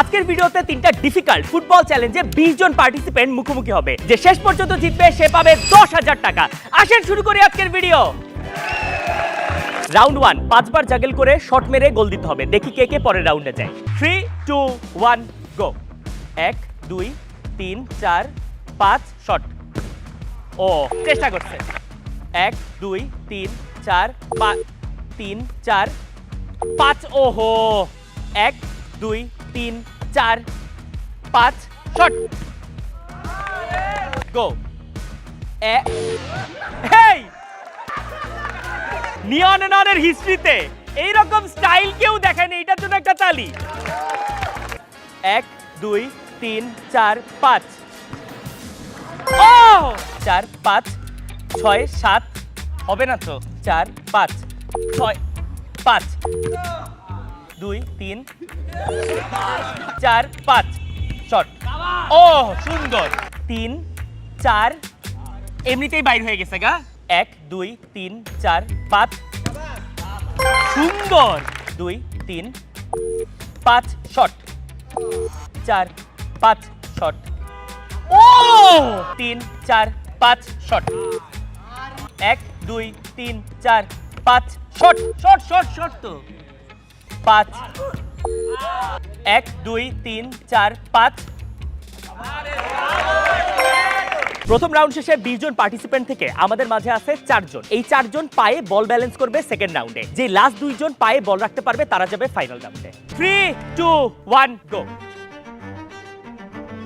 আজকের ভিডিওতে তিনটা ডিফিকাল্ট ফুটবল চ্যালেঞ্জে 20 জন পার্টিসিপেন্ট মুখোমুখি হবে। যে শেষ পর্যন্ত জিতবে সে পাবে 10,000 টাকা। আসেন শুরু করি আজকের ভিডিও। রাউন্ড 1 5বার জাগল করে শট মেরে গোল দিতে হবে। দেখি কে কে পরের রাউন্ডে যায়। 3 2 1 গো। 1 2 3 4 5 শট। ও চেষ্টা করছে। 1 2 3 4 5 3 4 5 ওহো 1 2 3 4 5 শট গো। হেই নিয়ন ননের হিস্ট্রিতে এইরকম স্টাইল কেউ দেখেনি, এটার জন্য একটা তালি। 1 2 3 4 5 ও 4 5 6 7 হবে না তো 4 5 6 5 2 3 4 5 শট। ও সুন্দর 3 4 এমনিতেই বাইর হয়ে গেছে গা। 1 2 3 4 5 সুন্দর 2 3 5 শট 4 5 শট। ও 3 4 5 shot 1 2 3 4 5 shot shot shot shot তো 5 1 2 3 4 5। প্রথম রাউন্ড শেষে 20 জন পার্টিসিপেন্ট থেকে আমাদের মাঝে আছে 4 জন। এই 4 জন পায়ে বল ব্যালেন্স করবে সেকেন্ড রাউন্ডে। যে লাস্ট 2 জন পায়ে বল রাখতে পারবে তারা যাবে ফাইনাল রাউন্ডে। 3 2 1 গো।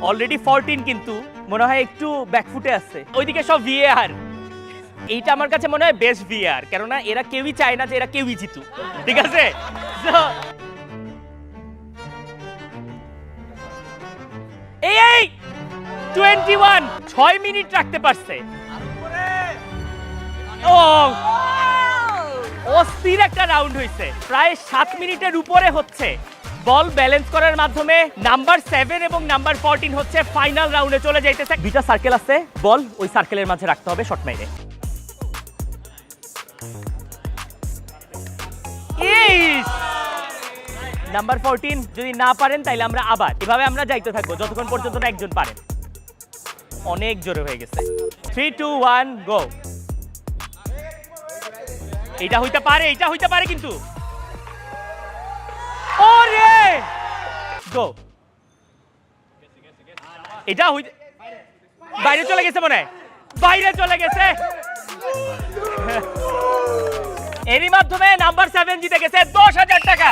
অলরেডি 14 কিন্তু মনে হয় একটু ব্যাকফুটে আছে। ওইদিকে সব ভিএআর। এইটা আমার কাছে মনে হয় বেস্ট ভিএআর, কেননা এরা কেউই চায় না যে এরা কেউই জিতুক, ঠিক আছে? এই 21 6 মিনিট রাখতে পারছে। ও অস্থির একটা রাউন্ড হয়েছে। প্রায় 7 মিনিটের উপরে হচ্ছে। বল ব্যালেন্স করার মাধ্যমে নাম্বার 7 এবং নাম্বার 14 হচ্ছে ফাইনাল রাউন্ডে চলে যাইতেছে। দুইটা সার্কেল আছে, বল ওই সার্কেলের মাঝে রাখতে হবে শট মাইরে। নাম্বার 14 যদি না পারেন তাইলে আমরা আবার এভাবে আমরা যাইতে থাকবো যতক্ষণ পর্যন্ত না একজন পারেন। অনেক জোরে হয়ে গেছে। 3 2 1 গো। এটা হইতে পারে কিন্তু। ওরে গো। এটা হইতে বাইরে চলে গেছে মনে হয়। বাইরে চলে গেছে। এরই মাধ্যমে নাম্বার 7 জিতে গেছে 10,000 টাকা।